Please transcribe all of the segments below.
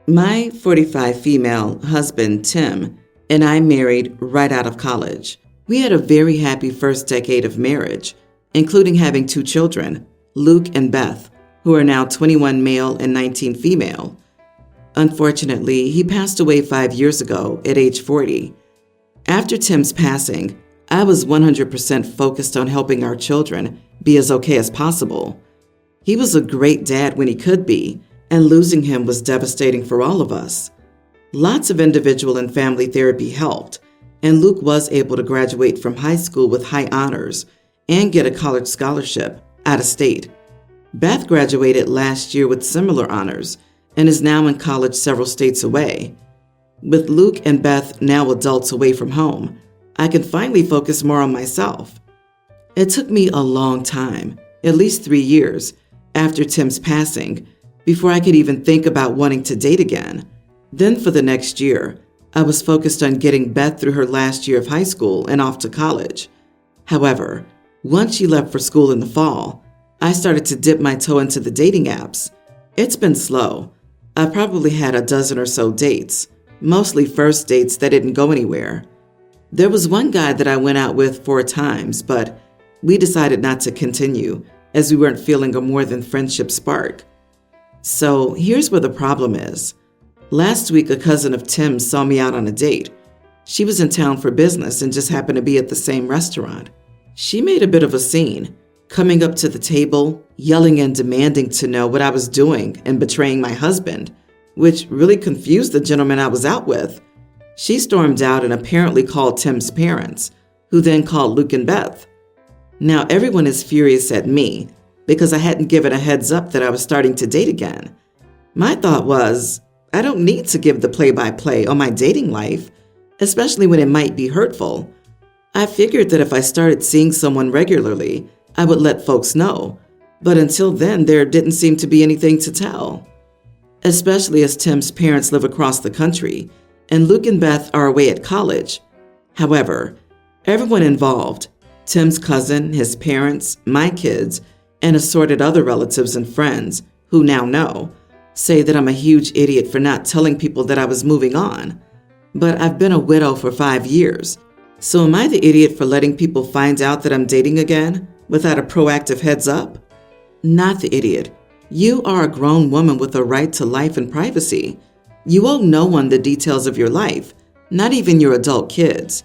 My 45 female husband, Tim, and I married right out of college. We had a very happy first decade of marriage, including having 2 children, Luke and Beth, who are now 21 male and 19 female. Unfortunately, he passed away 5 years ago at age 40. After Tim's passing, I was 100% focused on helping our children be as okay as possible. He was a great dad when he could be, and losing him was devastating for all of us. Lots of individual and family therapy helped, and Luke was able to graduate from high school with high honors and get a college scholarship out of state. Beth graduated last year with similar honors and is now in college several states away. With Luke and Beth now adults away from home, I can finally focus more on myself. It took me a long time, at least 3 years, after Tim's passing, before I could even think about wanting to date again. Then for the next year, I was focused on getting Beth through her last year of high school and off to college. However, once she left for school in the fall, I started to dip my toe into the dating apps. It's been slow. I've probably had a dozen or so dates, mostly first dates that didn't go anywhere. There was one guy that I went out with 4 times, but we decided not to continue as we weren't feeling a more than friendship spark. So here's where the problem is. Last week, a cousin of Tim's saw me out on a date. She was in town for business and just happened to be at the same restaurant. She made a bit of a scene, coming up to the table, yelling and demanding to know what I was doing and betraying my husband, which really confused the gentleman I was out with. She stormed out and apparently called Tim's parents, who then called Luke and Beth. Now everyone is furious at me because I hadn't given a heads up that I was starting to date again. My thought was, I don't need to give the play-by-play on my dating life, especially when it might be hurtful. I figured that if I started seeing someone regularly, I would let folks know, but until then, there didn't seem to be anything to tell. Especially as Tim's parents live across the country, and Luke and Beth are away at college. However, everyone involved, Tim's cousin, his parents, my kids, and assorted other relatives and friends, who now know, say that I'm a huge idiot for not telling people that I was moving on. But I've been a widow for 5 years, so am I the idiot for letting people find out that I'm dating again without a proactive heads up? Not the idiot. You are a grown woman with a right to life and privacy. You owe no one the details of your life, not even your adult kids.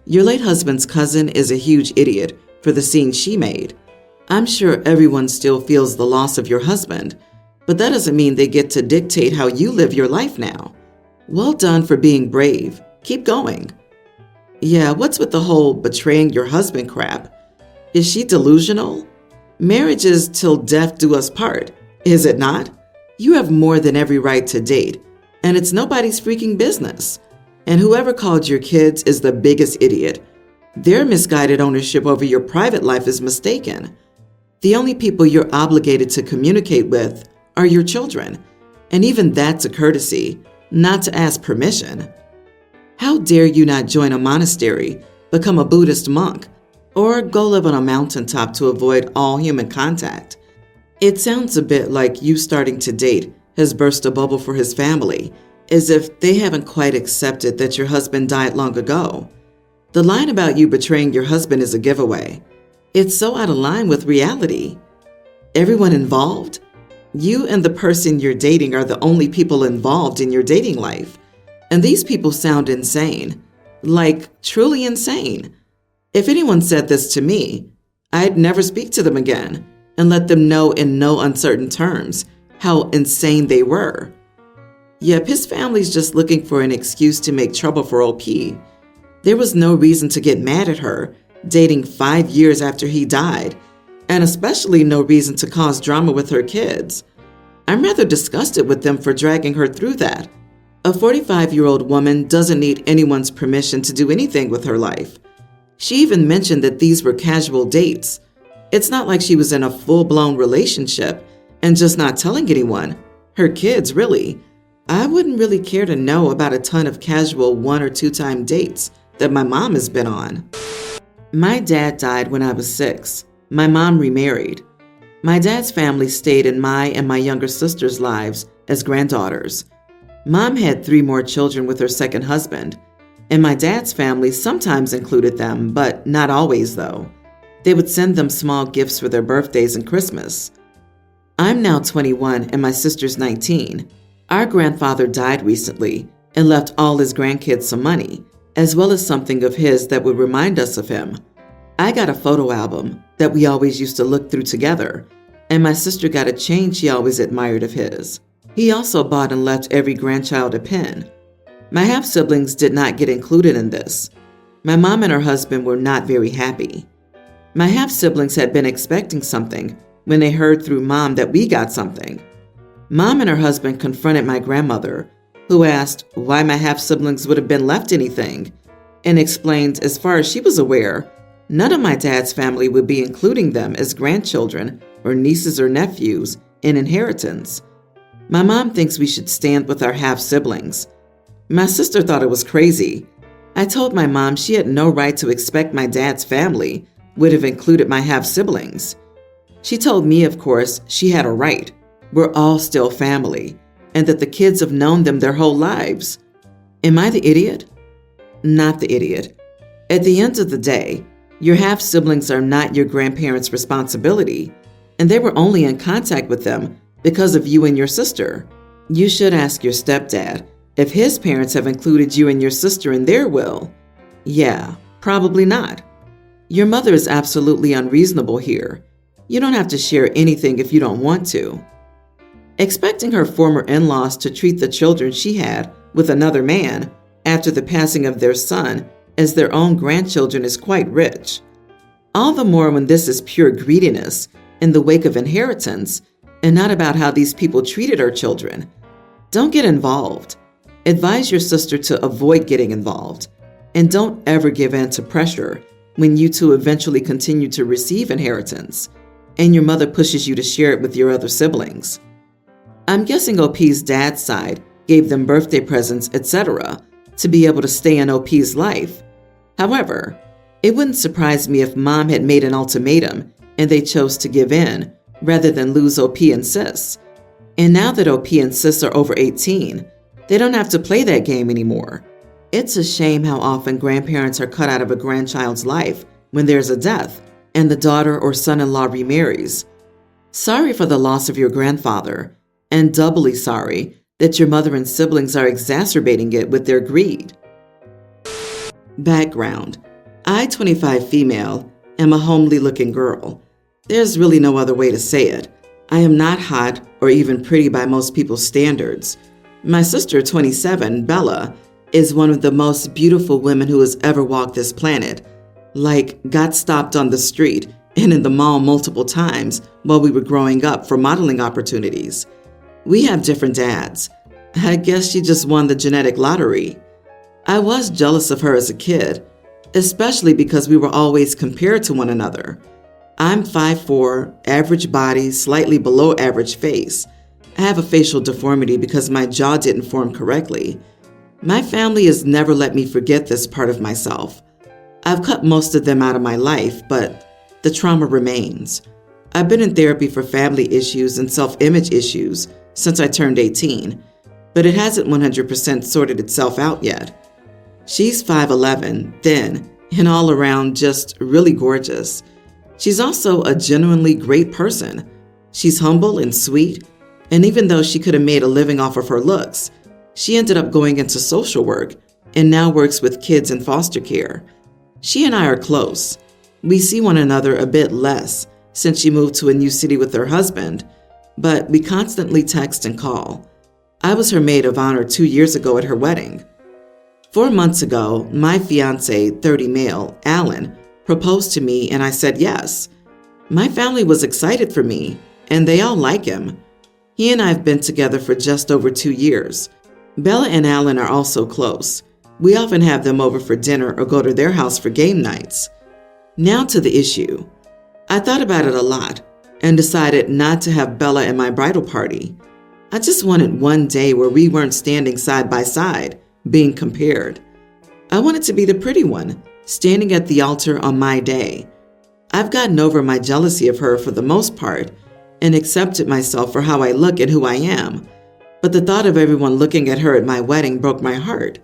Your late husband's cousin is a huge idiot for the scene she made. I'm sure everyone still feels the loss of your husband, but that doesn't mean they get to dictate how you live your life now. Well done for being brave. Keep going. Yeah, what's with the whole betraying your husband crap? Is she delusional? Marriage is till death do us part, is it not? You have more than every right to date, and it's nobody's freaking business. And whoever called your kids is the biggest idiot. Their misguided ownership over your private life is mistaken. The only people you're obligated to communicate with are your children, and even that's a courtesy, not to ask permission. How dare you not join a monastery, become a Buddhist monk, or go live on a mountaintop to avoid all human contact? It sounds a bit like you starting to date has burst a bubble for his family, as if they haven't quite accepted that your husband died long ago. The line about you betraying your husband is a giveaway. It's so out of line with reality. Everyone involved? You and the person you're dating are the only people involved in your dating life. And these people sound insane. Like, truly insane. If anyone said this to me, I'd never speak to them again and let them know in no uncertain terms how insane they were. Yep, his family's just looking for an excuse to make trouble for OP. There was no reason to get mad at her, dating 5 years after he died, and especially no reason to cause drama with her kids. I'm rather disgusted with them for dragging her through that. A 45-year-old woman doesn't need anyone's permission to do anything with her life. She even mentioned that these were casual dates. It's not like she was in a full-blown relationship and just not telling anyone. Her kids, really. I wouldn't really care to know about a ton of casual 1 or 2 time dates that my mom has been on. My dad died when I was 6. My mom remarried. My dad's family stayed in my and my younger sister's lives as granddaughters. Mom had 3 more children with her second husband, and my dad's family sometimes included them, but not always though. They would send them small gifts for their birthdays and Christmas. I'm now 21 and my sister's 19. Our grandfather died recently and left all his grandkids some money, as well as something of his that would remind us of him. I got a photo album that we always used to look through together, and my sister got a chain she always admired of his. He also bought and left every grandchild a pen. My half-siblings did not get included in this. My mom and her husband were not very happy. My half-siblings had been expecting something when they heard through Mom that we got something. Mom and her husband confronted my grandmother, who asked why my half-siblings would have been left anything, and explained as far as she was aware, none of my dad's family would be including them as grandchildren or nieces or nephews in inheritance. My mom thinks we should stand with our half-siblings. My sister thought it was crazy. I told my mom she had no right to expect my dad's family would have included my half-siblings. She told me, of course, she had a right. We're all still family, and that the kids have known them their whole lives. Am I the idiot? Not the idiot. At the end of the day, your half-siblings are not your grandparents' responsibility, and they were only in contact with them because of you and your sister. You should ask your stepdad if his parents have included you and your sister in their will. Yeah, probably not. Your mother is absolutely unreasonable here. You don't have to share anything if you don't want to. Expecting her former in-laws to treat the children she had with another man after the passing of their son as their own grandchildren is quite rich. All the more when this is pure greediness in the wake of inheritance and not about how these people treated our children. Don't get involved. Advise your sister to avoid getting involved, and don't ever give in to pressure when you two eventually continue to receive inheritance and your mother pushes you to share it with your other siblings. I'm guessing OP's dad's side gave them birthday presents, etc., to be able to stay in OP's life. However, it wouldn't surprise me if Mom had made an ultimatum and they chose to give in rather than lose OP and Sis. And now that OP and Sis are over 18, they don't have to play that game anymore. It's a shame how often grandparents are cut out of a grandchild's life when there's a death and the daughter or son-in-law remarries. Sorry for the loss of your grandfather, and doubly sorry that your mother and siblings are exacerbating it with their greed. Background: I, 25 female, am a homely-looking girl. There's really no other way to say it. I am not hot or even pretty by most people's standards. My sister, 27, Bella, is one of the most beautiful women who has ever walked this planet. Like, got stopped on the street and in the mall multiple times while we were growing up for modeling opportunities. We have different dads. I guess she just won the genetic lottery. I was jealous of her as a kid, especially because we were always compared to one another. I'm 5'4", average body, slightly below average face. I have a facial deformity because my jaw didn't form correctly. My family has never let me forget this part of myself. I've cut most of them out of my life, but the trauma remains. I've been in therapy for family issues and self-image issues since I turned 18, but it hasn't 100% sorted itself out yet. She's 5'11", thin, and all around just really gorgeous. She's also a genuinely great person. She's humble and sweet, and even though she could have made a living off of her looks, she ended up going into social work and now works with kids in foster care. She and I are close. We see one another a bit less since she moved to a new city with her husband, but we constantly text and call. I was her maid of honor 2 years ago at her wedding. 4 months ago, my fiance, 30 male, Alan, proposed to me and I said yes. My family was excited for me, and they all like him. He and I have been together for just over 2 years. Bella and Alan are also close. We often have them over for dinner or go to their house for game nights. Now to the issue. I thought about it a lot and decided not to have Bella at my bridal party. I just wanted one day where we weren't standing side by side, being compared. I wanted to be the pretty one, standing at the altar on my day. I've gotten over my jealousy of her for the most part and accepted myself for how I look and who I am. but the thought of everyone looking at her at my wedding broke my heart.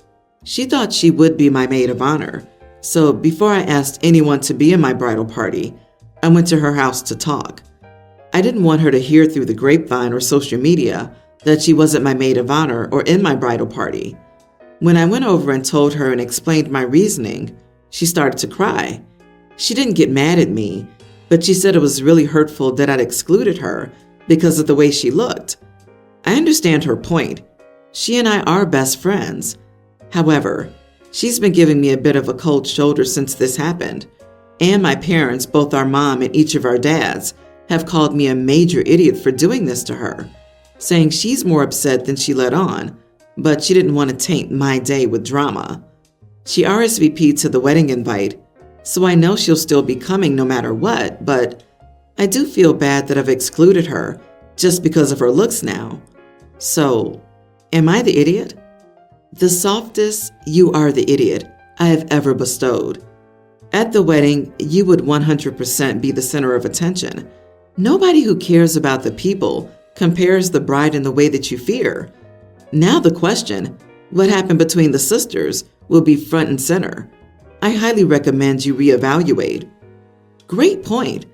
She thought she would be my maid of honor, so before I asked anyone to be in my bridal party, I went to her house to talk. I didn't want her to hear through the grapevine or social media that she wasn't my maid of honor or in my bridal party. When I went over and told her and explained my reasoning, she started to cry. She didn't get mad at me, but she said it was really hurtful that I'd excluded her because of the way she looked. I understand her point. She and I are best friends. However, she's been giving me a bit of a cold shoulder since this happened. And my parents, both our mom and each of our dads, have called me a major idiot for doing this to her, saying she's more upset than she let on, but she didn't want to taint my day with drama. She RSVP'd to the wedding invite, so I know she'll still be coming no matter what, but I do feel bad that I've excluded her just because of her looks now. So, am I the idiot? The softest "you are the idiot" I have ever bestowed. At the wedding, you would 100% be the center of attention. Nobody who cares about the people compares the bride in the way that you fear. Now the question, what happened between the sisters, will be front and center. I highly recommend you reevaluate. Great point.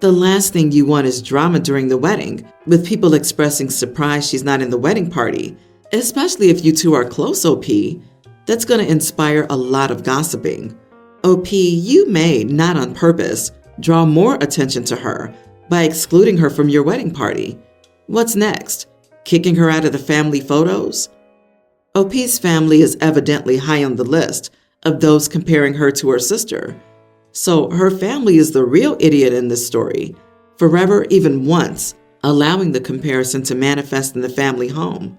The last thing you want is drama during the wedding, with people expressing surprise she's not in the wedding party, especially if you two are close, OP. That's going to inspire a lot of gossiping. OP, you may, not on purpose, draw more attention to her by excluding her from your wedding party. What's next? Kicking her out of the family photos? OP's family is evidently high on the list of those comparing her to her sister. So her family is the real idiot in this story, forever, even once, allowing the comparison to manifest in the family home.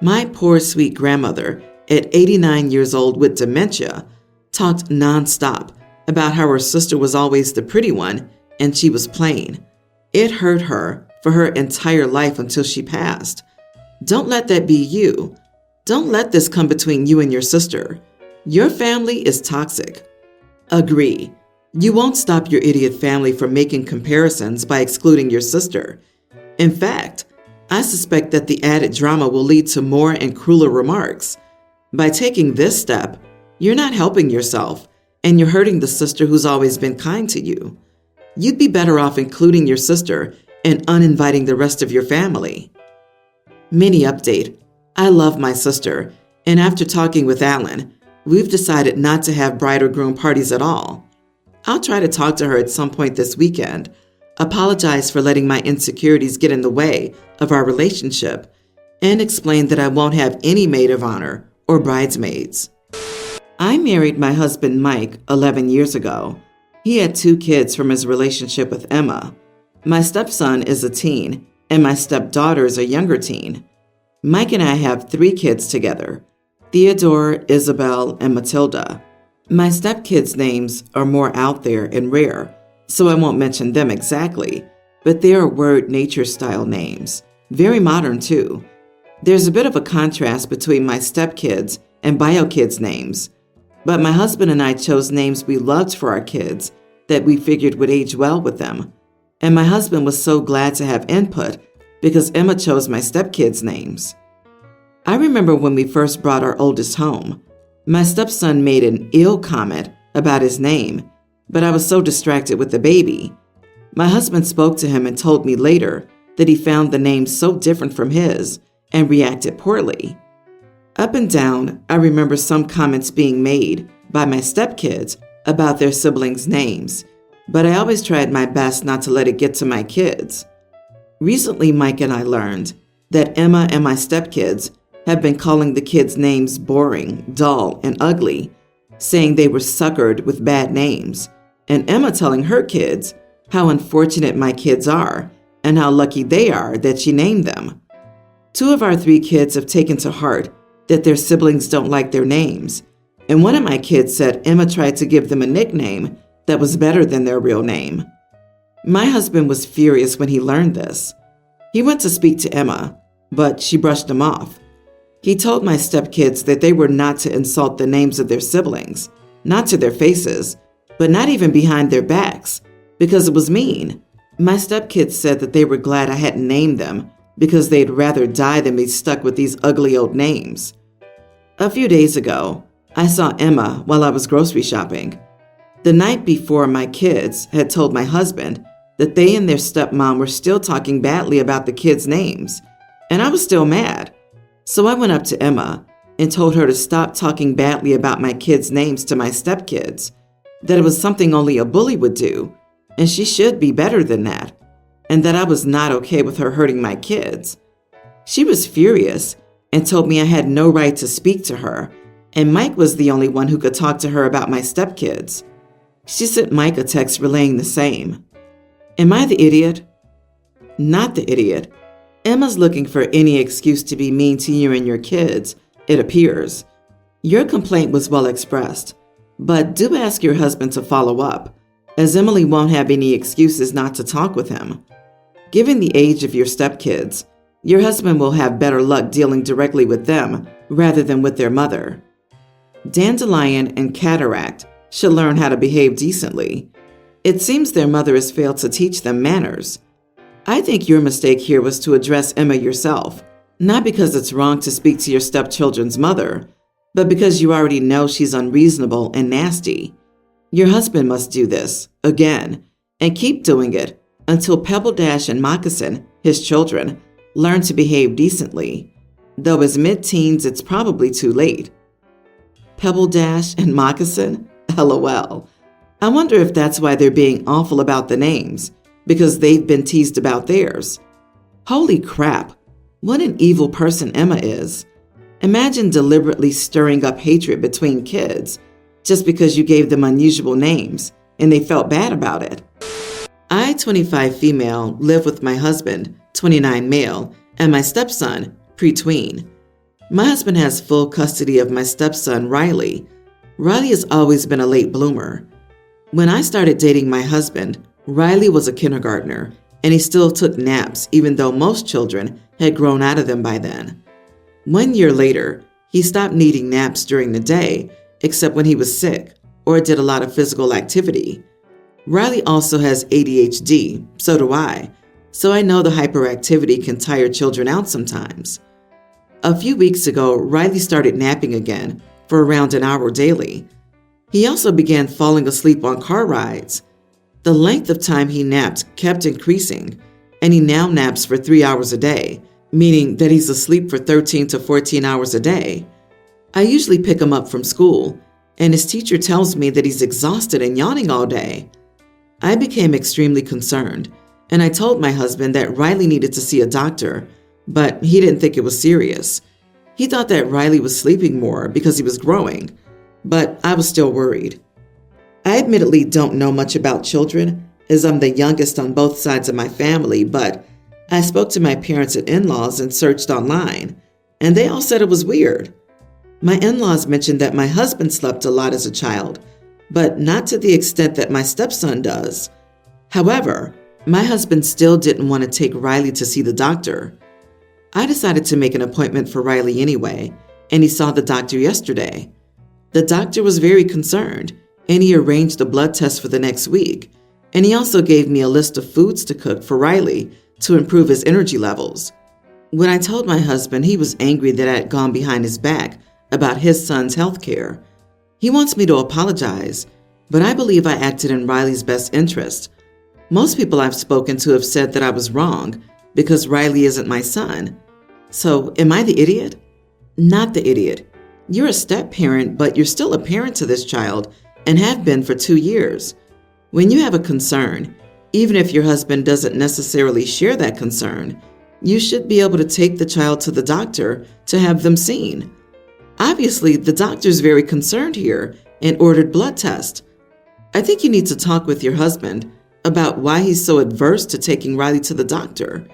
My poor sweet grandmother, at 89 years old with dementia, talked nonstop about how her sister was always the pretty one and she was plain. It hurt her for her entire life until she passed. Don't let that be you. Don't let this come between you and your sister. Your family is toxic. Agree. You won't stop your idiot family from making comparisons by excluding your sister. In fact, I suspect that the added drama will lead to more and crueler remarks. By taking this step, you're not helping yourself, and you're hurting the sister who's always been kind to you. You'd be better off including your sister and uninviting the rest of your family. Mini update. I love my sister, and after talking with Alan, we've decided not to have bride or groom parties at all. I'll try to talk to her at some point this weekend, apologize for letting my insecurities get in the way of our relationship, and explain that I won't have any maid of honor or bridesmaids. I married my husband Mike 11 years ago. He had 2 kids from his relationship with Emma. My stepson is a teen, and my stepdaughter is a younger teen. Mike and I have 3 kids together: Theodore, Isabel, and Matilda. My stepkids' names are more out there and rare, so I won't mention them exactly, but they are word nature style names. Very modern too. There's a bit of a contrast between my stepkids and bio kids' names, but my husband and I chose names we loved for our kids that we figured would age well with them. And my husband was so glad to have input because Emma chose my stepkids' names. I remember when we first brought our oldest home, my stepson made an ill comment about his name, but I was so distracted with the baby. My husband spoke to him and told me later that he found the name so different from his and reacted poorly. Up and down, I remember some comments being made by my stepkids about their siblings' names, but I always tried my best not to let it get to my kids. Recently, Mike and I learned that Emma and my stepkids have been calling the kids' names boring, dull, and ugly, saying they were suckered with bad names, and Emma telling her kids how unfortunate my kids are and how lucky they are that she named them. 2 of our 3 kids have taken to heart that their siblings don't like their names, and one of my kids said Emma tried to give them a nickname that was better than their real name. My husband was furious when he learned this. He went to speak to Emma, but she brushed him off. He told my stepkids that they were not to insult the names of their siblings, not to their faces, but not even behind their backs, because it was mean. My stepkids said that they were glad I hadn't named them because they'd rather die than be stuck with these ugly old names. A few days ago, I saw Emma while I was grocery shopping. The night before, my kids had told my husband that they and their stepmom were still talking badly about the kids' names, and I was still mad. So I went up to Emma and told her to stop talking badly about my kids' names to my stepkids, that it was something only a bully would do, and she should be better than that, and that I was not okay with her hurting my kids. She was furious and told me I had no right to speak to her, and Mike was the only one who could talk to her about my stepkids. She sent Mike a text relaying the same. Am I the idiot? Not the idiot. Emma's looking for any excuse to be mean to you and your kids, it appears. Your complaint was well expressed, but do ask your husband to follow up, as Emily won't have any excuses not to talk with him. Given the age of your stepkids, your husband will have better luck dealing directly with them rather than with their mother. Dandelion and Cataract should learn how to behave decently. It seems their mother has failed to teach them manners. I think your mistake here was to address Emma yourself, not because it's wrong to speak to your stepchildren's mother, but because you already know she's unreasonable and nasty. Your husband must do this, again, and keep doing it until Pebble Dash and Moccasin, his children, learn to behave decently. Though as mid-teens, it's probably too late. Pebble Dash and Moccasin? LOL. I wonder if that's why they're being awful about the names, because they've been teased about theirs. Holy crap, what an evil person Emma is. Imagine deliberately stirring up hatred between kids just because you gave them unusual names and they felt bad about it. I, 25 female, live with my husband, 29 male, and my stepson, pretween. My husband has full custody of my stepson, Riley. Riley has always been a late bloomer. When I started dating my husband, Riley was a kindergartner, and he still took naps even though most children had grown out of them by then. 1 year later, he stopped needing naps during the day, except when he was sick or did a lot of physical activity. Riley also has ADHD, so do I, so I know the hyperactivity can tire children out sometimes. A few weeks ago, Riley started napping again for around an hour daily. He also began falling asleep on car rides. The length of time he napped kept increasing, and he now naps for 3 hours a day, meaning that he's asleep for 13 to 14 hours a day. I usually pick him up from school, and his teacher tells me that he's exhausted and yawning all day. I became extremely concerned, and I told my husband that Riley needed to see a doctor, but he didn't think it was serious. He thought that Riley was sleeping more because he was growing, but I was still worried. I admittedly don't know much about children, as I'm the youngest on both sides of my family, but I spoke to my parents and in-laws and searched online, and they all said it was weird. My in-laws mentioned that my husband slept a lot as a child, but not to the extent that my stepson does. However, my husband still didn't want to take Riley to see the doctor. I decided to make an appointment for Riley anyway, and he saw the doctor yesterday. The doctor was very concerned, and he arranged a blood test for the next week, and he also gave me a list of foods to cook for Riley to improve his energy levels. When I told my husband, he was angry that I had gone behind his back about his son's health care. He wants me to apologize, but I believe I acted in Riley's best interest. Most people I've spoken to have said that I was wrong because Riley isn't my son. So, am I the idiot? Not the idiot. You're a step-parent, but you're still a parent to this child and have been for 2 years. When you have a concern, even if your husband doesn't necessarily share that concern, you should be able to take the child to the doctor to have them seen. Obviously, the doctor's very concerned here and ordered blood tests. I think you need to talk with your husband about why he's so adverse to taking Riley to the doctor.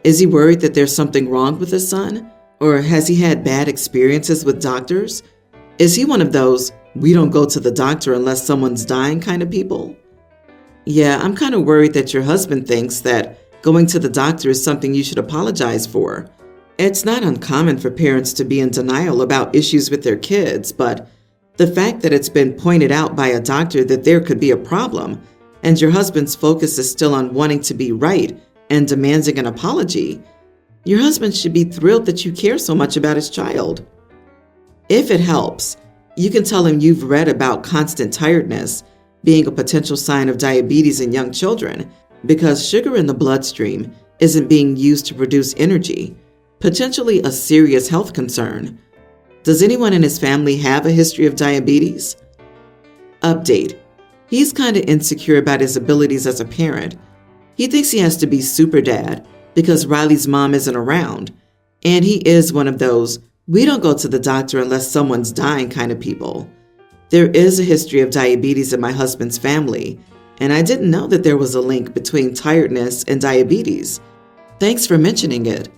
Is he worried that there's something wrong with his son? Or has he had bad experiences with doctors? Is he one of those, we don't go to the doctor unless someone's dying kind of people? Yeah, I'm kind of worried that your husband thinks that going to the doctor is something you should apologize for. It's not uncommon for parents to be in denial about issues with their kids, but the fact that it's been pointed out by a doctor that there could be a problem, and your husband's focus is still on wanting to be right and demanding an apology, Your husband should be thrilled that you care so much about his child. If it helps, you can tell him you've read about constant tiredness being a potential sign of diabetes in young children because sugar in the bloodstream isn't being used to produce energy, potentially a serious health concern. Does anyone in his family have a history of diabetes? Update. He's kind of insecure about his abilities as a parent. He thinks he has to be super dad because Riley's mom isn't around, and he is one of those "we don't go to the doctor unless someone's dying" kind of people. There is a history of diabetes in my husband's family, and I didn't know that there was a link between tiredness and diabetes. Thanks for mentioning it.